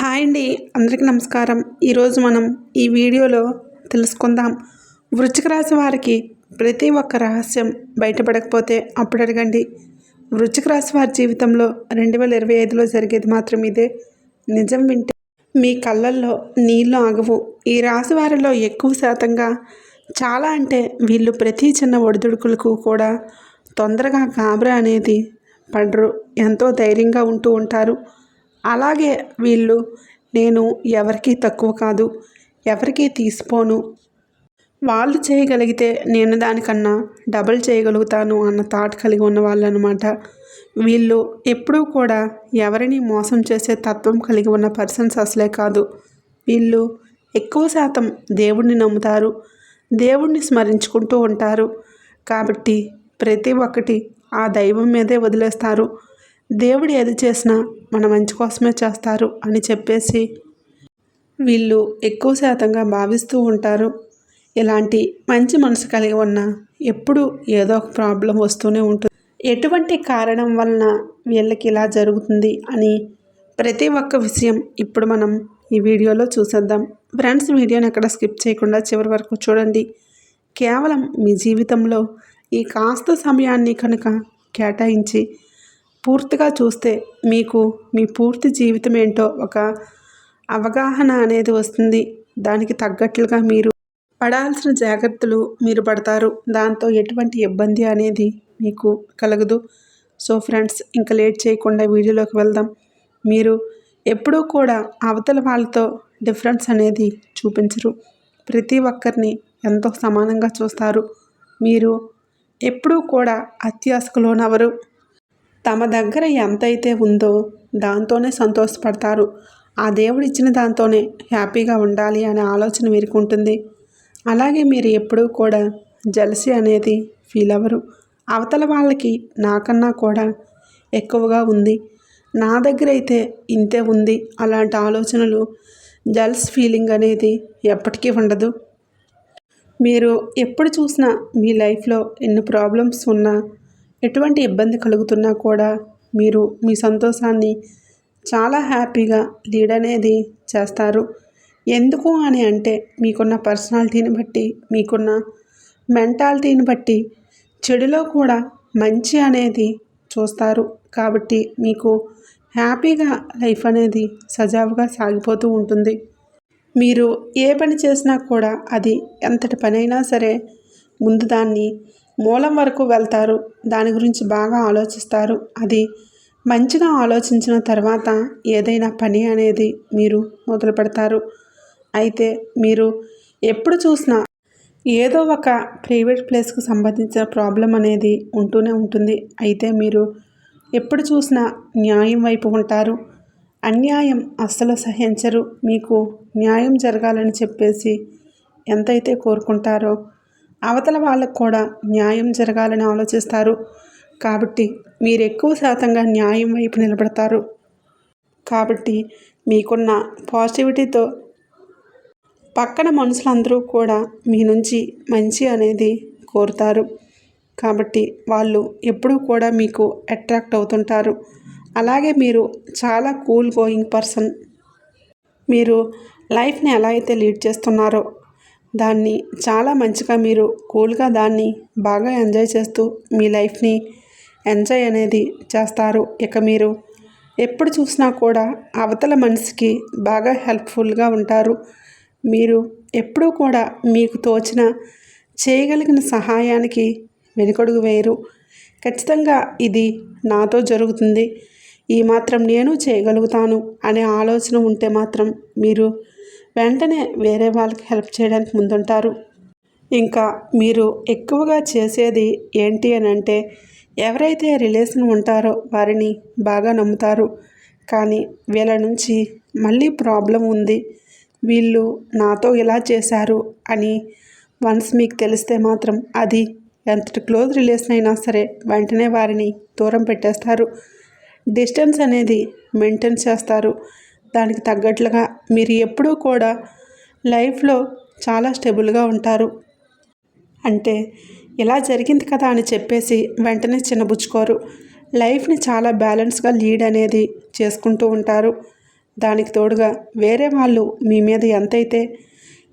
Hi అండి. అందరికీ నమస్కారం. ఈరోజు మనం ఈ వీడియోలో తెలుసుకుందాం. వృశ్చిక రాశి వారికి ప్రతి ఒక్క రహస్యం బయటపడకపోతే అప్పుడు అడగండి. వృశ్చిక రాశి వారి జీవితంలో 2025లో జరిగేది మాత్రం ఇదే. నిజం వింటే మీ కళ్ళల్లో నీళ్లు ఆగవు. ఈ రాశి వారిలో ఎక్కువ శాతంగా చాలా అంటే వీళ్ళు ప్రతి చిన్న ఒడిదుడుకులకు కూడా తొందరగా గాబరా అనేది పడరు. ఎంతో ధైర్యంగా ఉంటూ ఉంటారు. అలాగే వీళ్ళు నేను ఎవరికీ తక్కువ కాదు, ఎవరికీ తీసిపోను, వాళ్ళు చేయగలిగితే నేను దానికన్నా డబల్ చేయగలుగుతాను అన్న థాట్ కలిగి ఉన్న వాళ్ళు అనమాట. వీళ్ళు ఎప్పుడూ కూడా ఎవరిని మోసం చేసే తత్వం కలిగి ఉన్న పర్సన్స్ అసలే కాదు. వీళ్ళు ఎక్కువ శాతం దేవుణ్ణి నమ్ముతారు, దేవుణ్ణి స్మరించుకుంటూ ఉంటారు. కాబట్టి ప్రతి ఒక్కటి ఆ దైవం మీదే వదిలేస్తారు. దేవుడు ఏది చేసినా మన మంచి కోసమే చేస్తారు అని చెప్పేసి వీళ్ళు ఎక్కువ శాతంగా భావిస్తూ ఉంటారు. ఇలాంటి మంచి మనసు కలిగి ఉన్న ఎప్పుడు ఏదో ఒక ప్రాబ్లం వస్తూనే ఉంటుంది. ఎటువంటి కారణం వలన వీళ్ళకి ఇలా జరుగుతుంది అని ప్రతి ఒక్క విషయం ఇప్పుడు మనం ఈ వీడియోలో చూసేద్దాం. ఫ్రెండ్స్, వీడియోని ఎక్కడ స్కిప్ చేయకుండా చివరి వరకు చూడండి. కేవలం మీ జీవితంలో ఈ కాస్త సమయాన్ని కనుక కేటాయించి పూర్తిగా చూస్తే మీకు మీ పూర్తి జీవితం ఏంటో ఒక అవగాహన అనేది వస్తుంది. దానికి తగ్గట్లుగా మీరు పడాల్సిన జాగ్రత్తలు మీరు పడతారు. దాంతో ఎటువంటి ఇబ్బంది అనేది మీకు కలగదు. సో ఫ్రెండ్స్, ఇంకా లేట్ చేయకుండా వీడియోలోకి వెళ్దాం. మీరు ఎప్పుడూ కూడా అవతల వాళ్ళతో డిఫరెన్స్ అనేది చూపించరు. ప్రతి ఒక్కరిని ఎంతో సమానంగా చూస్తారు. మీరు ఎప్పుడూ కూడా అత్యాశకు లోనవరు. తమ దగ్గర ఎంతైతే ఉందో దాంతోనే సంతోషపడతారు. ఆ దేవుడు ఇచ్చిన దాంతోనే హ్యాపీగా ఉండాలి అనే ఆలోచన వీరికి ఉంటుంది. అలాగే మీరు ఎప్పుడూ కూడా జెలసీ అనేది ఫీల్ అవ్వరు. అవతల వాళ్ళకి నాకన్నా కూడా ఎక్కువగా ఉంది, నా దగ్గర అయితే ఇంతే ఉంది, అలాంటి ఆలోచనలు, జెలస్ ఫీలింగ్ అనేది ఎప్పటికీ ఉండదు. మీరు ఎప్పుడు చూసినా మీ లైఫ్లో ఎన్ని ప్రాబ్లమ్స్ ఉన్నా, ఎటువంటి ఇబ్బంది కలుగుతున్నా కూడా మీరు మీ సంతోషాన్ని చాలా హ్యాపీగా లీడ్ అనేది చేస్తారు. ఎందుకు అని అంటే మీకున్న పర్సనాలిటీని బట్టి, మీకున్న మెంటాలిటీని బట్టి చెడులో కూడా మంచి అనేది చూస్తారు. కాబట్టి మీకు హ్యాపీగా లైఫ్ అనేది సజావుగా సాగిపోతూ ఉంటుంది. మీరు ఏ పని చేసినా కూడా అది ఎంతటి పని అయినా సరే ముందు దాన్ని మూలం వరకు వెళ్తారు. దాని గురించి బాగా ఆలోచిస్తారు. అది మంచిగా ఆలోచించిన తర్వాత ఏదైనా పని అనేది మీరు మొదలు పెడతారు. అయితే మీరు ఎప్పుడు చూసినా ఏదో ఒక ప్రైవేట్ ప్లేస్కి సంబంధించిన ప్రాబ్లం అనేది ఉంటూనే ఉంటుంది. అయితే మీరు ఎప్పుడు చూసినా న్యాయం వైపు ఉంటారు. అన్యాయం అస్సలు సహించరు. మీకు న్యాయం జరగాలని చెప్పేసి ఎంతైతే కోరుకుంటారో అవతల వాళ్ళకు కూడా న్యాయం జరగాలని ఆలోచిస్తారు. కాబట్టి మీరు ఎక్కువ శాతంగా న్యాయం వైపు నిలబడతారు. కాబట్టి మీకున్న పాజిటివిటీతో పక్కన మనుషులందరూ కూడా మీ నుంచి మంచి అనేది కోరుతారు. కాబట్టి వాళ్ళు ఎప్పుడూ కూడా మీకు అట్రాక్ట్ అవుతుంటారు. అలాగే మీరు చాలా కూల్ గోయింగ్ పర్సన్. మీరు లైఫ్ని ఎలా అయితే లీడ్ చేస్తున్నారో దాన్ని చాలా మంచిగా మీరు కూల్గా దాన్ని బాగా ఎంజాయ్ చేస్తూ మీ లైఫ్ని ఎంజాయ్ అనేది చేస్తారు. ఇక మీరు ఎప్పుడు చూసినా కూడా అవతల మనిషికి బాగా హెల్ప్ఫుల్గా ఉంటారు. మీరు ఎప్పుడూ కూడా మీకు తోచిన చేయగలిగిన సహాయానికి వెనుకడుగు వేయరు. ఖచ్చితంగా ఇది నాతో జరుగుతుంది, ఈ మాత్రం నేను చేయగలుగుతాను అనే ఆలోచన ఉంటే మాత్రం మీరు వెంటనే వేరే వాళ్ళకి హెల్ప్ చేయడానికి ముందుంటారు. ఇంకా మీరు ఎక్కువగా చేసేది ఏంటి అని అంటే ఎవరైతే రిలేషన్ ఉంటారో వారిని బాగా నమ్ముతారు. కానీ వీళ్ళ నుంచి మళ్ళీ ప్రాబ్లం ఉంది, వీళ్ళు నాతో ఇలా చేశారు అని వన్స్ మీకు తెలిస్తే మాత్రం అది ఎంతటి క్లోజ్ రిలేషన్ అయినా సరే వెంటనే వారిని దూరం పెట్టేస్తారు. డిస్టెన్స్ అనేది మెయింటైన్ చేస్తారు. దానికి తగ్గట్లుగా మీరు ఎప్పుడూ కూడా లైఫ్లో చాలా స్టెబుల్గా ఉంటారు. అంటే ఇలా జరిగింది కదా అని చెప్పేసి వెంటనే చిన్నబుచ్చుకోరు. లైఫ్ని చాలా బ్యాలెన్స్గా లీడ్ అనేది చేసుకుంటూ ఉంటారు. దానికి తోడుగా వేరే వాళ్ళు మీ మీద ఎంతైతే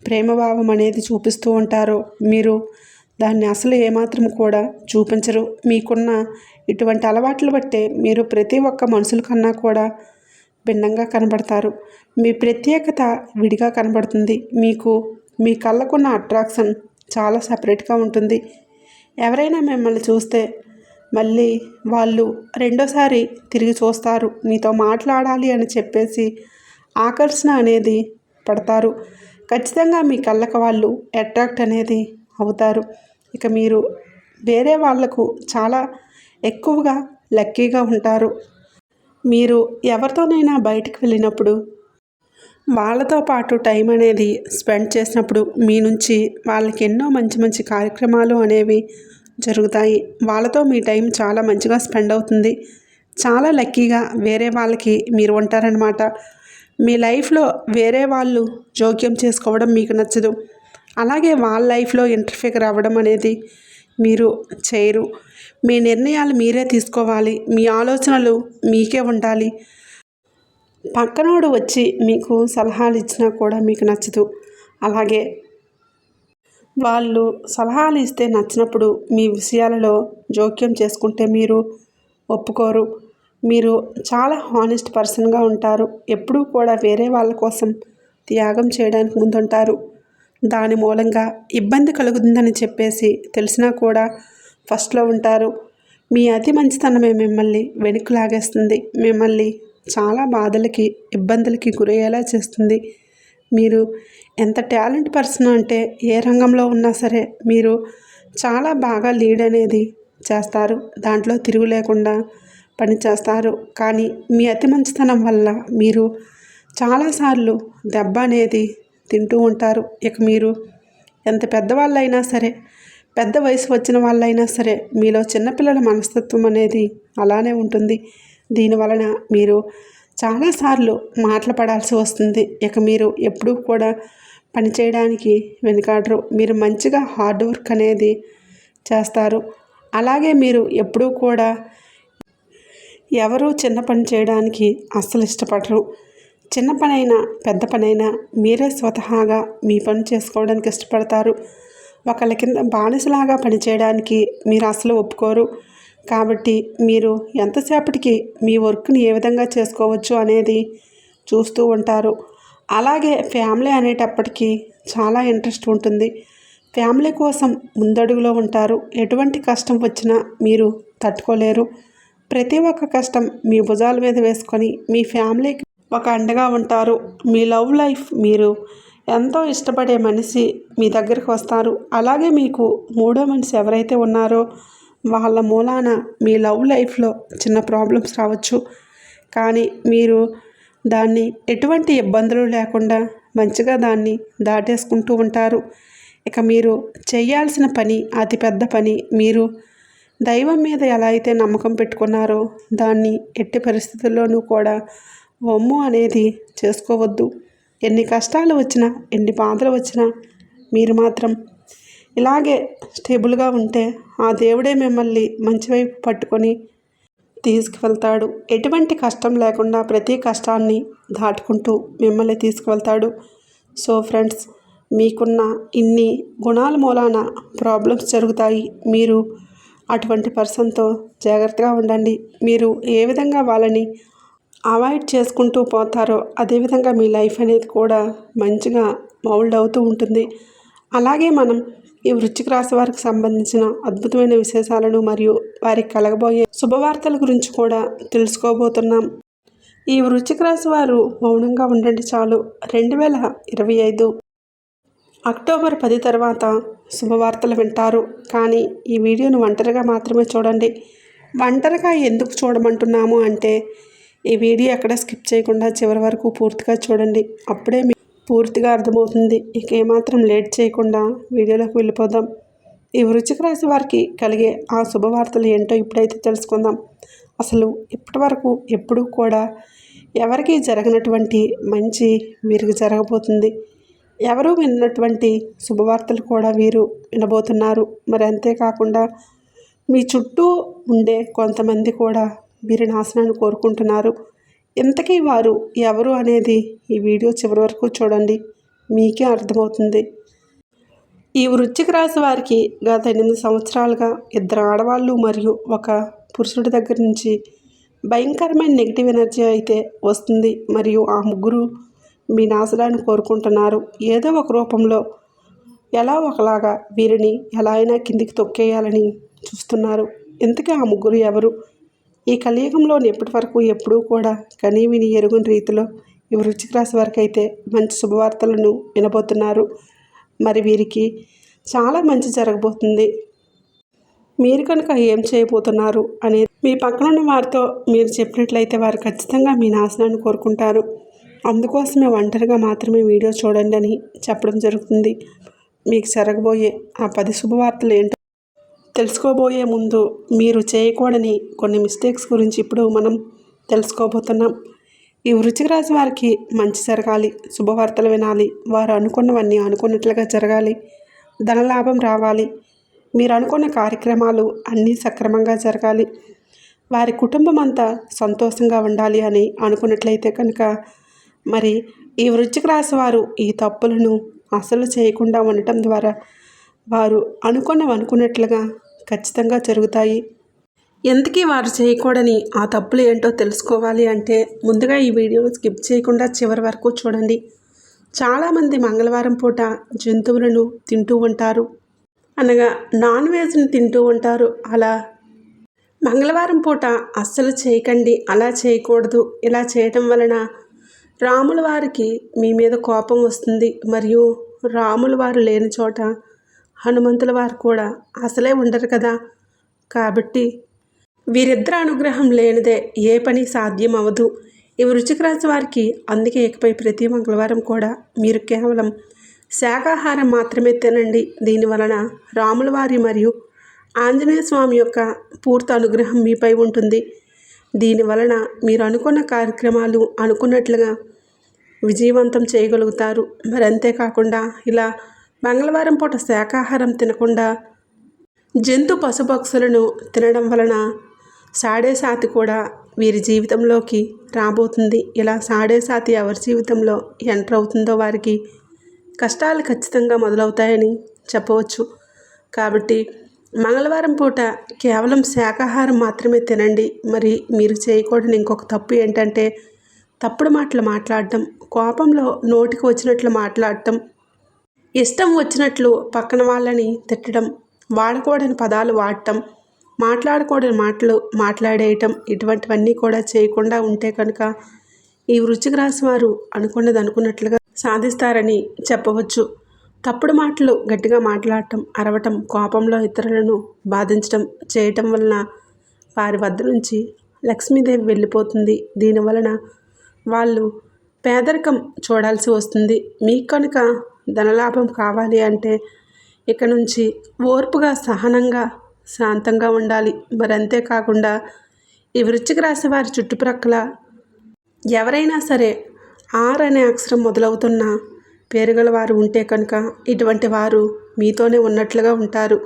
ప్రేమభావం అనేది చూపిస్తూ ఉంటారో మీరు దాన్ని అసలు ఏమాత్రం కూడా చూపించరు. మీకున్న ఇటువంటి అలవాట్లు బట్టే మీరు ప్రతి ఒక్క మనుషుల కన్నా కూడా భిన్నంగా కనబడతారు. మీ ప్రత్యేకత విడిగా కనబడుతుంది. మీకు మీ కళ్ళకున్న అట్రాక్షన్ చాలా సపరేట్గా ఉంటుంది. ఎవరైనా మిమ్మల్ని చూస్తే మళ్ళీ వాళ్ళు రెండోసారి తిరిగి చూస్తారు. మీతో మాట్లాడాలి అని చెప్పేసి ఆకర్షణ అనేది పడతారు. ఖచ్చితంగా మీ కళ్ళకు వాళ్ళు అట్రాక్ట్ అనేది అవుతారు. ఇక మీరు వేరే వాళ్లకు చాలా ఎక్కువగా లక్కీగా ఉంటారు. మీరు ఎవరితోనైనా బయటికి వెళ్ళినప్పుడు వాళ్ళతో పాటు టైం అనేది స్పెండ్ చేసినప్పుడు మీ నుంచి వాళ్ళకి ఎన్నో మంచి మంచి కార్యక్రమాలు అనేవి జరుగుతాయి. వాళ్ళతో మీ టైం చాలా మంచిగా స్పెండ్ అవుతుంది. చాలా లక్కీగా వేరే వాళ్ళకి మీరు ఉంటారనమాట. మీ లైఫ్లో వేరే వాళ్ళు జోక్యం చేసుకోవడం మీకు నచ్చదు. అలాగే వాళ్ళ లైఫ్లో ఇంటర్ఫియర్ అవ్వడం అనేది మీరు చేయరు. మీ నిర్ణయాలు మీరే తీసుకోవాలి. మీ ఆలోచనలు మీకే ఉండాలి. పక్కనోడు వచ్చి మీకు సలహాలు ఇచ్చినా కూడా మీకు నచ్చదు. అలాగే వాళ్ళు సలహాలు ఇస్తే నచ్చినప్పుడు మీ విషయాలలో జోక్యం చేసుకుంటే మీరు ఒప్పుకోరు. మీరు చాలా హానెస్ట్ పర్సన్గా ఉంటారు. ఎప్పుడూ కూడా వేరే వాళ్ళ కోసం త్యాగం చేయడానికి ముందుంటారు. దాని మూలంగా ఇబ్బంది కలుగుతుందని చెప్పేసి తెలిసినా కూడా ఫస్ట్లో ఉంటారు. మీ అతి మంచితనమే మిమ్మల్ని వెనక్కి లాగేస్తుంది. మిమ్మల్ని చాలా బాధలకి ఇబ్బందులకి గురయ్యేలా చేస్తుంది. మీరు ఎంత టాలెంట్ పర్సన్ అంటే ఏ రంగంలో ఉన్నా సరే మీరు చాలా బాగా లీడ్ అనేది చేస్తారు. దాంట్లో తిరుగు లేకుండా పని చేస్తారు. కానీ మీ అతి మంచితనం వల్ల మీరు చాలాసార్లు దెబ్బ అనేది తింటూ ఉంటారు. ఇక మీరు ఎంత పెద్దవాళ్ళైనా సరే, పెద్ద వయసు వచ్చిన వాళ్ళైనా సరే మీలో చిన్నపిల్లల మనస్తత్వం అనేది అలానే ఉంటుంది. దీనివలన మీరు చాలాసార్లు మాటలు పడాల్సి వస్తుంది. ఇక మీరు ఎప్పుడూ కూడా పని చేయడానికి వెనుకాడరు. మీరు మంచిగా హార్డ్ వర్క్ అనేది చేస్తారు. అలాగే మీరు ఎప్పుడూ కూడా ఎవరు చిన్న పని చేయడానికి అస్సలు ఇష్టపడరు. చిన్న పనైనా పెద్ద పనైనా మీరే స్వతహాగా మీ పని చేసుకోవడానికి ఇష్టపడతారు. ఒకళ్ళ కింద బానిసలాగా పనిచేయడానికి మీరు అసలు ఒప్పుకోరు. కాబట్టి మీరు ఎంతసేపటికి మీ వర్క్ని ఏ విధంగా చేసుకోవచ్చు అనేది చూస్తూ ఉంటారు. అలాగే ఫ్యామిలీ అనేటప్పటికీ చాలా ఇంట్రెస్ట్ ఉంటుంది. ఫ్యామిలీ కోసం ముందడుగులో ఉంటారు. ఎటువంటి కష్టం వచ్చినా మీరు తట్టుకోలేరు. ప్రతి ఒక్క కష్టం మీ భుజాల మీద వేసుకొని మీ ఫ్యామిలీకి ఒక అండగా ఉంటారు. మీ లవ్ లైఫ్ మీరు ఎంతో ఇష్టపడే మనిషి మీ దగ్గరికి వస్తారు. అలాగే మీకు మూడో మనిషి ఎవరైతే ఉన్నారో వాళ్ళ మూలాన మీ లవ్ లైఫ్లో చిన్న ప్రాబ్లమ్స్ రావచ్చు. కానీ మీరు దాన్ని ఎటువంటి ఇబ్బందులు లేకుండా మంచిగా దాన్ని దాటేసుకుంటూ ఉంటారు. ఇక మీరు చేయాల్సిన పని అతి పెద్ద పని. మీరు దైవం మీద ఎలా అయితే నమ్మకం పెట్టుకున్నారో దాన్ని ఎట్టి పరిస్థితుల్లోనూ కూడా వమ్ము అనేది చేసుకోవద్దు. ఎన్ని కష్టాలు వచ్చినా ఎన్ని బాధలు వచ్చినా మీరు మాత్రం ఇలాగే స్టేబుల్గా ఉంటే ఆ దేవుడే మిమ్మల్ని మంచి వైపు పట్టుకొని తీసుకువెళ్తాడు. ఎటువంటి కష్టం లేకుండా ప్రతి కష్టాన్ని దాటుకుంటూ మిమ్మల్ని తీసుకువెళ్తాడు. సో ఫ్రెండ్స్, మీకున్న ఇన్ని గుణాల మూలాన ప్రాబ్లమ్స్ జరుగుతాయి. మీరు అటువంటి పర్సన్తో జాగ్రత్తగా ఉండండి. మీరు ఏ విధంగా వాళ్ళని అవాయిడ్ చేసుకుంటూ పోతారో అదేవిధంగా మీ లైఫ్ అనేది కూడా మంచిగా మౌల్డ్ అవుతూ ఉంటుంది. అలాగే మనం ఈ వృశ్చిక రాశి వారికి సంబంధించిన అద్భుతమైన విశేషాలను మరియు వారికి కలగబోయే శుభవార్తల గురించి కూడా తెలుసుకోబోతున్నాం. ఈ వృశ్చిక రాశి వారు మౌనంగా ఉండండి చాలు. 2025 అక్టోబర్ 10 తర్వాత శుభవార్తలు వింటారు. కానీ ఈ వీడియోను ఒంటరిగా మాత్రమే చూడండి. ఒంటరిగా ఎందుకు చూడమంటున్నాము అంటే ఈ వీడియో ఎక్కడ స్కిప్ చేయకుండా చివరి వరకు పూర్తిగా చూడండి. అప్పుడే మీకు పూర్తిగా అర్థమవుతుంది. ఇక ఏమాత్రం లేట్ చేయకుండా వీడియోలోకి వెళ్ళిపోదాం. ఈ వృశ్చిక రాశి వారికి కలిగే ఆ శుభవార్తలు ఏంటో ఇప్పుడైతే తెలుసుకుందాం. అసలు ఇప్పటి వరకు ఎప్పుడూ కూడా ఎవరికి జరగనటువంటి మంచి వీరికి జరగబోతుంది. ఎవరు విన్నటువంటి శుభవార్తలు కూడా వీరు వినబోతున్నారు. మరి అంతేకాకుండా మీ చుట్టూ ఉండే కొంతమంది కూడా వీరి నాశనాన్ని కోరుకుంటున్నారు. ఇంతకీ వారు ఎవరు అనేది ఈ వీడియో చివరి వరకు చూడండి, మీకే అర్థమవుతుంది. ఈ వృశ్చిక రాశి వారికి గత 8 సంవత్సరాలుగా 2 ఆడవాళ్ళు మరియు 1 పురుషుడి దగ్గర నుంచి భయంకరమైన నెగిటివ్ ఎనర్జీ అయితే వస్తుంది. మరియు ఆ ముగ్గురు మీ నాశనాన్ని కోరుకుంటున్నారు. ఏదో ఒక రూపంలో ఎలా ఒకలాగా వీరిని ఎలా అయినా కిందికి తొక్కేయాలని చూస్తున్నారు. ఇంతకీ ఆ ముగ్గురు ఎవరు? ఈ కలియుగంలో ఇప్పటి వరకు ఎప్పుడూ కూడా కనీ విని ఎరుగని రీతిలో ఈ వృశ్చిక రాశి వారికి అయితే మంచి శుభవార్తలను వినబోతున్నారు. మరి వీరికి చాలా మంచి జరగబోతుంది. మీరు కనుక ఏం చేయబోతున్నారు అనేది మీ పక్కనున్న వారితో మీరు చెప్పినట్లయితే వారు ఖచ్చితంగా మీ నాశనాన్ని కోరుకుంటారు. అందుకోసమే ఒంటరిగా మాత్రమే వీడియో చూడండి అని చెప్పడం జరుగుతుంది. మీకు జరగబోయే ఆ 10 శుభవార్తలు ఏంటో తెలుసుకోబోయే ముందు మీరు చేయకూడని కొన్ని మిస్టేక్స్ గురించి ఇప్పుడు మనం తెలుసుకోబోతున్నాం. ఈ వృశ్చిక రాశి వారికి మంచి జరగాలి, శుభవార్తలు వినాలి, వారు అనుకున్నవన్నీ అనుకున్నట్లుగా జరగాలి, ధనలాభం రావాలి, మీరు అనుకున్న కార్యక్రమాలు అన్నీ సక్రమంగా జరగాలి, వారి కుటుంబం అంతా సంతోషంగా ఉండాలి అని అనుకున్నట్లయితే కనుక మరి ఈ వృశ్చిక రాశి వారు ఈ తప్పులను అసలు చేయకుండా ఉండటం ద్వారా వారు అనుకున్నట్లుగా ఖచ్చితంగా జరుగుతాయి. ఎందుకీ వారు చేయకూడని ఆ తప్పులు ఏంటో తెలుసుకోవాలి అంటే ముందుగా ఈ వీడియోను స్కిప్ చేయకుండా చివరి వరకు చూడండి. చాలామంది మంగళవారం పూట జంతువులను తింటూ ఉంటారు, అనగా నాన్ వెజ్ని తింటూ ఉంటారు. అలా మంగళవారం పూట అస్సలు చేయకండి, అలా చేయకూడదు. ఇలా చేయటం వలన రాముల వారికి మీ మీద కోపం వస్తుంది. మరియు రాముల వారు లేని చోట హనుమంతుల వారు కూడా అసలే ఉండరు కదా. కాబట్టి వీరిద్దరి అనుగ్రహం లేనిదే ఏ పని సాధ్యం అవ్వదు. ఈ వృశ్చిక రాశి వారికి అందుకే ఇకపై ప్రతి మంగళవారం కూడా మీరు కేవలం శాకాహారం మాత్రమే తినండి. దీనివలన రాముల వారి మరియు ఆంజనేయ స్వామి యొక్క పూర్తి అనుగ్రహం మీపై ఉంటుంది. దీనివలన మీరు అనుకున్న కార్యక్రమాలు అనుకున్నట్లుగా విజయవంతం చేయగలుగుతారు. మరి అంతేకాకుండా ఇలా మంగళవారం పూట శాకాహారం తినకుండా జంతు పశుపక్షులను తినడం వలన సాడే సాతి కూడా వీరి జీవితంలోకి రాబోతుంది. ఇలా సాడే సాతి ఎవరి జీవితంలో ఎంటర్ అవుతుందో వారికి కష్టాలు ఖచ్చితంగా మొదలవుతాయని చెప్పవచ్చు. కాబట్టి మంగళవారం పూట కేవలం శాకాహారం మాత్రమే తినండి. మరి మీరు చేయకూడని ఇంకొక తప్పు ఏంటంటే తప్పుడు మాటలు మాట్లాడటం, కోపంలో నోటికి వచ్చినట్లు మాట్లాడటం, ఇష్టం వచ్చినట్లు పక్కన వాళ్ళని తిట్టడం, వాడకూడని పదాలు వాడటం, మాట్లాడకూడని మాటలు మాట్లాడేయటం, ఇటువంటివన్నీ కూడా చేయకుండా ఉంటే కనుక ఈ వృశ్చిక రాశి వారు అనుకున్నది అనుకున్నట్లుగా సాధిస్తారని చెప్పవచ్చు. తప్పుడు మాటలు గట్టిగా మాట్లాడటం, అరవటం, కోపంలో ఇతరులను బాధించడం చేయటం వలన వారి వద్ద నుంచి లక్ష్మీదేవి వెళ్ళిపోతుంది. దీనివలన వాళ్ళు పేదరికం చూడాల్సి వస్తుంది. మీకు కనుక ధనలాభం కావాలి అంటే ఇక నుంచి ఓర్పుగా, సహనంగా, శాంతంగా ఉండాలి. మరి అంతేకాకుండా ఈ వృశ్చిక రాశి వారి చుట్టుప్రక్కల ఎవరైనా సరే ఆర్ అనే అక్షరం మొదలవుతున్న పేరుగల వారు ఉంటే కనుక ఇటువంటి వారు మీతోనే ఉన్నట్లుగా ఉంటారు.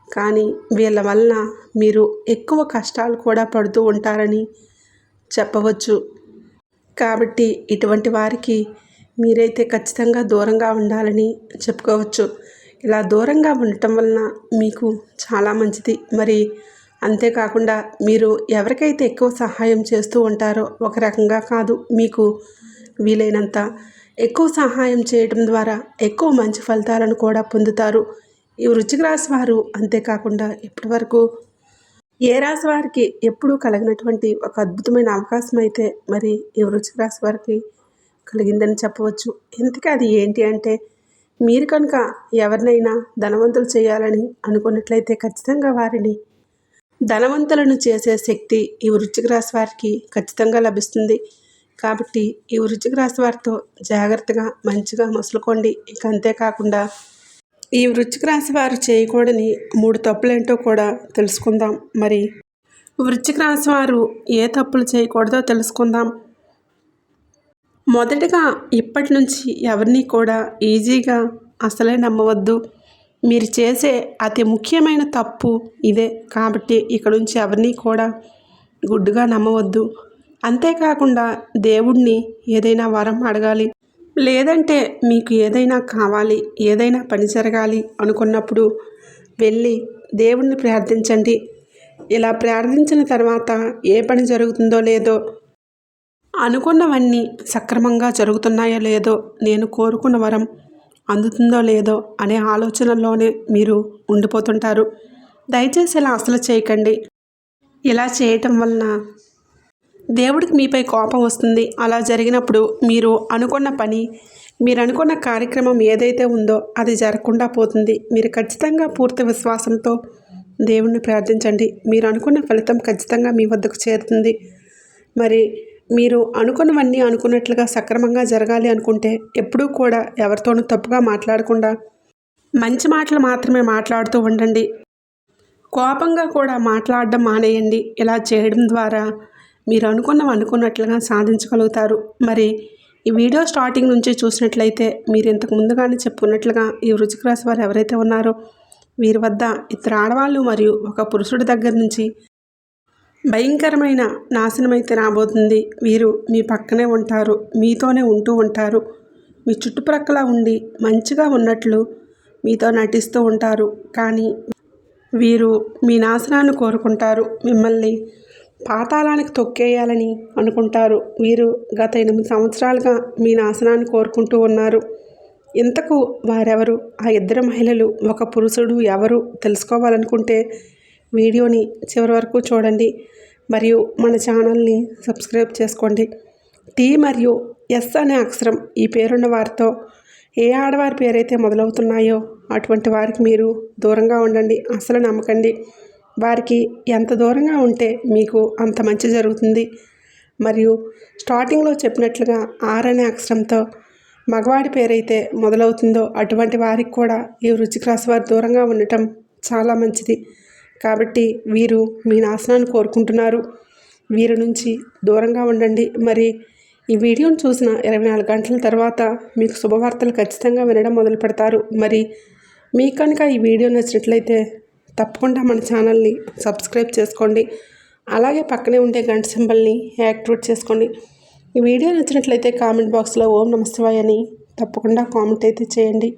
కానీ వీళ్ళ వలన మీరు ఎక్కువ కష్టాలు కూడా పడుతూ ఉంటారని చెప్పవచ్చు. కాబట్టి ఇటువంటి వారికి మీరైతే ఖచ్చితంగా దూరంగా ఉండాలని చెప్పుకోవచ్చు. ఇలా దూరంగా ఉండటం వలన మీకు చాలా మంచిది. మరి అంతేకాకుండా మీరు ఎవరికైతే ఎక్కువ సహాయం చేస్తూ ఉంటారో, ఒక రకంగా కాదు, మీకు వీలైనంత ఎక్కువ సహాయం చేయడం ద్వారా ఎక్కువ మంచి ఫలితాలను కూడా పొందుతారు ఈ వృశ్చిక రాశి వారు. అంతేకాకుండా ఇప్పటి వరకు ఏ రాశి వారికి ఎప్పుడూ కలిగినటువంటి ఒక అద్భుతమైన అవకాశం అయితే మరి ఈ వృశ్చిక రాశి వారికి కలిగిందని చెప్పవచ్చు. ఎందుకు అది ఏంటి అంటే మీరు కనుక ఎవరినైనా ధనవంతులు చేయాలని అనుకున్నట్లయితే ఖచ్చితంగా వారిని ధనవంతులను చేసే శక్తి ఈ వృశ్చిక రాశి వారికి ఖచ్చితంగా లభిస్తుంది. కాబట్టి ఈ వృశ్చిక రాశి వారితో జాగ్రత్తగా మంచిగా మసులుకోండి. ఇక అంతేకాకుండా ఈ వృశ్చిక రాశి వారు చేయకూడని 3 తప్పులేంటో కూడా తెలుసుకుందాం. మరి వృశ్చిక రాశి వారు ఏ తప్పులు చేయకూడదో తెలుసుకుందాం. మొదటగా ఇప్పటి నుంచి ఎవరిని కూడా ఈజీగా అసలే నమ్మవద్దు. మీరు చేసే అతి ముఖ్యమైన తప్పు ఇదే. కాబట్టి ఇక నుంచి ఎవరిని కూడా గుడ్డుగా నమ్మవద్దు. అంతేకాకుండా దేవుణ్ణి ఏదైనా వరం అడగాలి, లేదంటే మీకు ఏదైనా కావాలి, ఏదైనా పని జరగాలి అనుకున్నప్పుడు వెళ్ళి దేవుణ్ణి ప్రార్థించండి. ఇలా ప్రార్థించిన తర్వాత ఏ పని జరుగుతుందో లేదో, అనుకున్నవన్నీ సక్రమంగా జరుగుతున్నాయో లేదో, నేను కోరుకున్న వరం అందుతుందో లేదో అనే ఆలోచనలోనే మీరు ఉండిపోతుంటారు. దయచేసి ఇలా అసలు చేయకండి. ఇలా చేయటం వలన దేవుడికి మీపై కోపం వస్తుంది. అలా జరిగినప్పుడు మీరు అనుకున్న పని, మీరు అనుకున్న కార్యక్రమం ఏదైతే ఉందో అది జరగకుండా పోతుంది. మీరు ఖచ్చితంగా పూర్తి విశ్వాసంతో దేవుణ్ణి ప్రార్థించండి. మీరు అనుకున్న ఫలితం ఖచ్చితంగా మీ వద్దకు చేరుతుంది. మరి మీరు అనుకున్నవన్నీ అనుకున్నట్లుగా సక్రమంగా జరగాలి అనుకుంటే ఎప్పుడూ కూడా ఎవరితోనూ తప్పుగా మాట్లాడకుండా మంచి మాటలు మాత్రమే మాట్లాడుతూ ఉండండి. కోపంగా కూడా మాట్లాడడం మానేయండి. ఇలా చేయడం ద్వారా మీరు అనుకున్నట్లుగా సాధించగలుగుతారు. మరి ఈ వీడియో స్టార్టింగ్ నుంచి చూసినట్లయితే మీరు ఇంతకు ముందుగానే చెప్పుకున్నట్లుగా ఈ వృశ్చిక రాశి వారు ఎవరైతే ఉన్నారో వీరి వద్ద ఇద్దరు ఆడవాళ్ళు మరియు ఒక పురుషుడి దగ్గర నుంచి భయంకరమైన నాశనం అయితే రాబోతుంది. వీరు మీ పక్కనే ఉంటారు, మీతోనే ఉంటూ ఉంటారు, మీ చుట్టుప్రక్కల ఉండి మంచిగా ఉన్నట్లు మీతో నటిస్తూ ఉంటారు. కానీ వీరు మీ నాశనాన్ని కోరుకుంటారు. మిమ్మల్ని పాతాళానికి తొక్కేయాలని అనుకుంటారు. వీరు గత 8 సంవత్సరాలుగా మీ నాశనాన్ని కోరుకుంటూ ఉన్నారు. ఇంతకు వారెవరు? ఆ ఇద్దరు మహిళలు, ఒక పురుషుడు ఎవరు తెలుసుకోవాలనుకుంటే వీడియోని చివరి వరకు చూడండి. మరియు మన ఛానల్ని సబ్స్క్రైబ్ చేసుకోండి. టీ మరియు ఎస్ అనే అక్షరం ఈ పేరున్న వారితో ఏ ఆడవారి పేరైతే మొదలవుతున్నాయో అటువంటి వారికి మీరు దూరంగా ఉండండి. అసలు నమ్మకండి. వారికి ఎంత దూరంగా ఉంటే మీకు అంత మంచి జరుగుతుంది. మరియు స్టార్టింగ్లో చెప్పినట్లుగా ఆర్ అనే అక్షరంతో మగవాడి పేరైతే మొదలవుతుందో అటువంటి వారికి కూడా ఈ వృశ్చిక రాశి వారు దూరంగా ఉండటం చాలా మంచిది. కాబట్టి వీరు మీ నాశనాన్ని కోరుకుంటున్నారు. వీరి నుంచి దూరంగా ఉండండి. మరి ఈ వీడియోను చూసిన 24 గంటల తర్వాత మీకు శుభవార్తలు ఖచ్చితంగా వినడం మొదలు పెడతారు. మరి మీకు కనుక ఈ వీడియో నచ్చినట్లయితే తప్పకుండా మన ఛానల్ని సబ్స్క్రైబ్ చేసుకోండి. అలాగే పక్కనే ఉండే గంట సింబల్ని యాక్టివేట్ చేసుకోండి. ఈ వీడియో నచ్చినట్లయితే కామెంట్ బాక్స్లో ఓం నమః శివాయ అని తప్పకుండా కామెంట్ అయితే చేయండి.